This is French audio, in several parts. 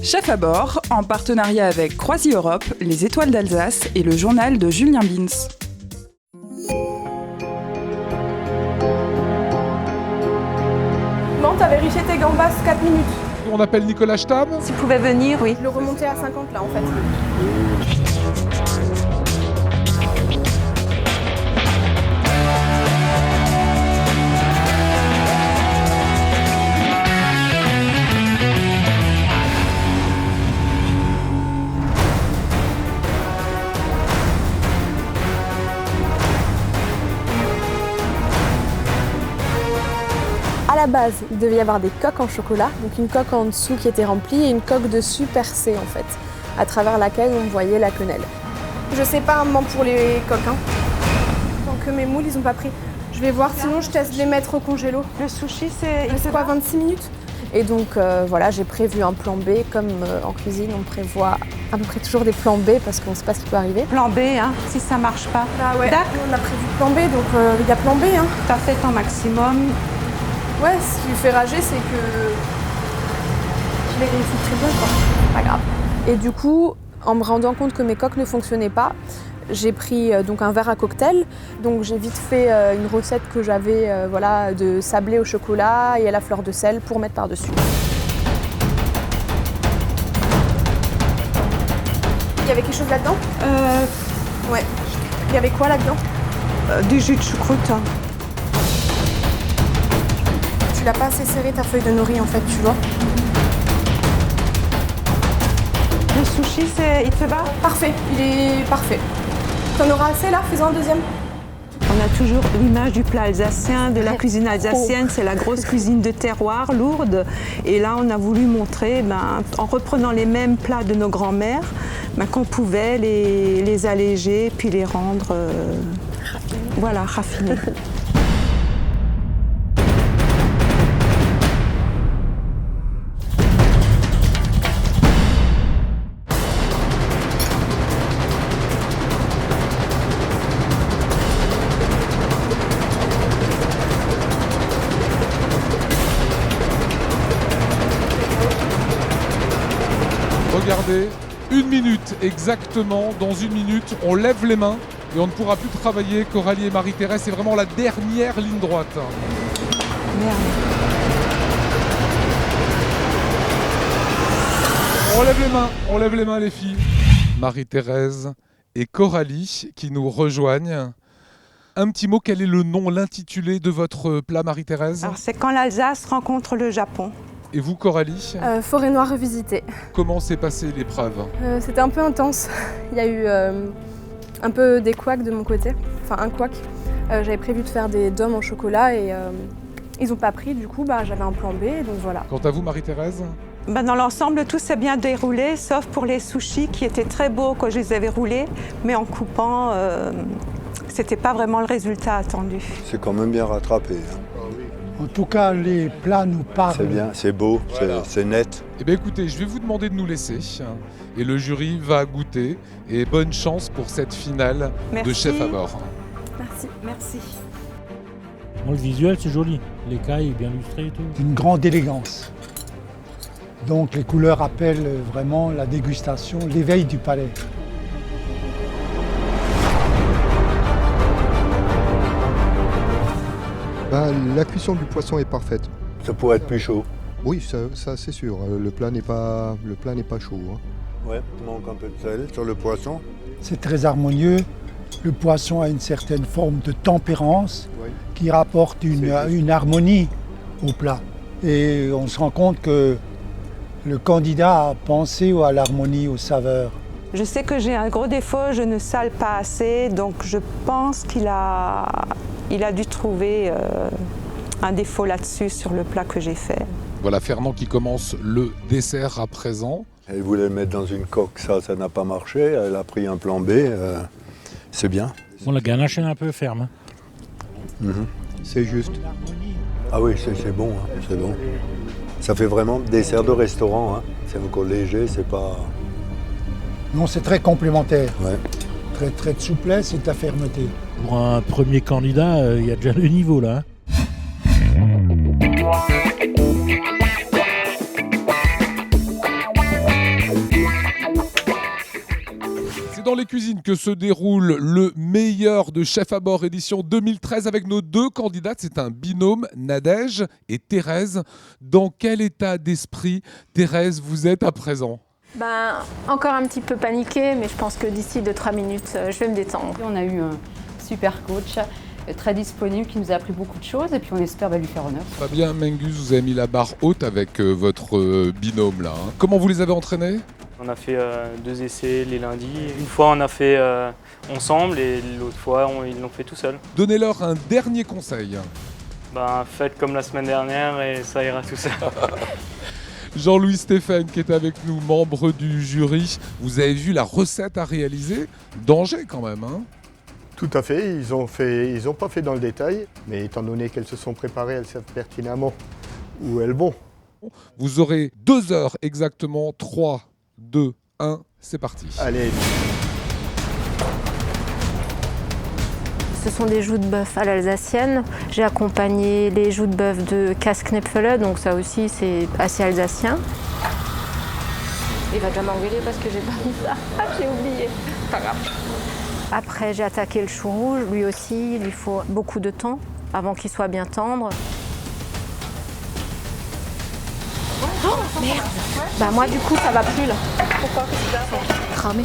Chef à bord, en partenariat avec Croisi Europe, les Étoiles d'Alsace et le journal de Julien Bins. Non, t'as vérifié tes gambas 4 minutes. On appelle Nicolas Stab. S'il pouvait venir, oui. Le remonter à 50 là en fait. À la base, il devait y avoir des coques en chocolat, donc une coque en dessous qui était remplie et une coque dessus percée en fait, à travers laquelle on voyait la quenelle. Je sais pas un moment pour les coques, hein. Tant que mes moules ils ont pas pris. Je vais voir, sinon je teste de les mettre au congélo. Le sushi, c'est quoi, 26 minutes? Et donc voilà, j'ai prévu un plan B, comme en cuisine on prévoit à peu près toujours des plans B parce qu'on sait pas ce qui peut arriver. Plan B, hein, si ça marche pas. Ah ouais, on a prévu plan B, donc il y a plan B. Hein. T'as fait ton maximum. Ouais, ce qui me fait rager, c'est que je l'ai réussi très bien, quoi. Pas grave. Et du coup, en me rendant compte que mes coques ne fonctionnaient pas, j'ai pris donc un verre à cocktail. Donc j'ai vite fait une recette que j'avais voilà, de sablé au chocolat et à la fleur de sel pour mettre par-dessus. Il y avait quelque chose là-dedans? Ouais. Il y avait quoi là-dedans? Du jus de choucroute. Tu l'as pas assez serré ta feuille de nori en fait, tu vois. Le sushi, il te va? Parfait, il est parfait. T'en auras assez là? Fais-en un deuxième. On a toujours l'image du plat alsacien, de la cuisine alsacienne, c'est la grosse cuisine de terroir, lourde. Et là, on a voulu montrer, en reprenant les mêmes plats de nos grands-mères, qu'on pouvait les alléger puis les rendre raffinés. Regardez, 1 minute exactement, dans 1 minute, on lève les mains et on ne pourra plus travailler. Coralie et Marie-Thérèse, c'est vraiment la dernière ligne droite. Merde. On lève les mains les filles. Marie-Thérèse et Coralie qui nous rejoignent. Un petit mot, quel est le nom, l'intitulé de votre plat, Marie-Thérèse? Alors c'est quand l'Alsace rencontre le Japon. Et vous, Coralie? Forêt noire revisitée. Comment s'est passée l'épreuve? C'était un peu intense. Il y a eu un peu des couacs de mon côté, enfin un couac. J'avais prévu de faire des dômes en chocolat et ils n'ont pas pris, du coup j'avais un plan B, donc voilà. Quant à vous, Marie-Thérèse? Dans l'ensemble, tout s'est bien déroulé, sauf pour les sushis qui étaient très beaux quand je les avais roulés, mais en coupant, c'était pas vraiment le résultat attendu. C'est quand même bien rattrapé. En tout cas, les plats nous parlent. C'est bien, c'est beau, voilà. C'est net. Eh bien écoutez, je vais vous demander de nous laisser. Et le jury va goûter. Et bonne chance pour cette finale de chef à bord. Merci. Merci. Bon, le visuel, c'est joli. L'écaille est bien illustrée et tout. Une grande élégance. Donc les couleurs appellent vraiment la dégustation, l'éveil du palais. La cuisson du poisson est parfaite. Ça pourrait être plus chaud. Oui, ça c'est sûr. Le plat n'est pas chaud. Hein. Ouais, il manque un peu de sel sur le poisson. C'est très harmonieux. Le poisson a une certaine forme de tempérance qui rapporte une harmonie au plat. Et on se rend compte que le candidat a pensé à l'harmonie, aux saveurs. Je sais que j'ai un gros défaut, je ne sale pas assez, donc je pense qu'il a dû trouver un défaut là-dessus sur le plat que j'ai fait. Voilà Fernand qui commence le dessert à présent. Elle voulait le mettre dans une coque, ça n'a pas marché. Elle a pris un plan B, c'est bien. Bon, la ganache est un peu ferme. C'est juste. Ah oui, c'est bon, hein, c'est bon. Ça fait vraiment dessert de restaurant. Hein. C'est encore léger, c'est pas... Non, c'est très complémentaire. Ouais. Très de souplesse et de la fermeté. Pour un premier candidat, il y a déjà le niveau là. dans les cuisines que se déroule le meilleur de Chef à bord édition 2013 avec nos 2 candidates. C'est un binôme, Nadège et Thérèse. Dans quel état d'esprit, Thérèse, vous êtes à présent ? Encore un petit peu paniquée, mais je pense que d'ici 2-3 minutes, je vais me détendre. On a eu un super coach, très disponible, qui nous a appris beaucoup de choses et puis on espère lui faire honneur. Fabien Mengus, vous avez mis la barre haute avec votre binôme là. Comment vous les avez entraînés ? On a fait 2 essais les lundis. Une fois on a fait ensemble et l'autre fois ils l'ont fait tout seuls. Donnez-leur un dernier conseil. Faites comme la semaine dernière et ça ira tout seul. Jean-Louis Stéphane qui est avec nous, membre du jury. Vous avez vu la recette à réaliser ? Danger quand même, hein ? Tout à fait, ils ont pas fait dans le détail, mais étant donné qu'elles se sont préparées, elles savent pertinemment où elles vont. Vous aurez 2 heures exactement, 3, 2, 1, c'est parti. Allez. Ce sont des joues de bœuf à l'alsacienne. J'ai accompagné les joues de bœuf de Käsknäpfele, donc ça aussi c'est assez alsacien. Il va déjà m'engueuler parce que j'ai pas mis ça. J'ai oublié. Pas grave. Après j'ai attaqué le chou rouge, lui aussi il lui faut beaucoup de temps avant qu'il soit bien tendre. Oh merde. Moi du coup ça va plus là. Pourquoi ? Cramé.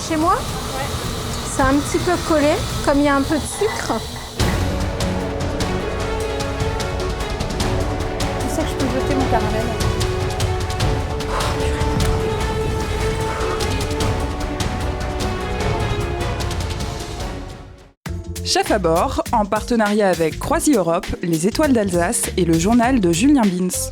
Chez moi ? Ouais. C'est un petit peu collé, comme il y a un peu de sucre. Tu sais que je peux jeter mon caramel ? Chef à bord, en partenariat avec Croisi Europe, les Étoiles d'Alsace et le journal de Julien Bins.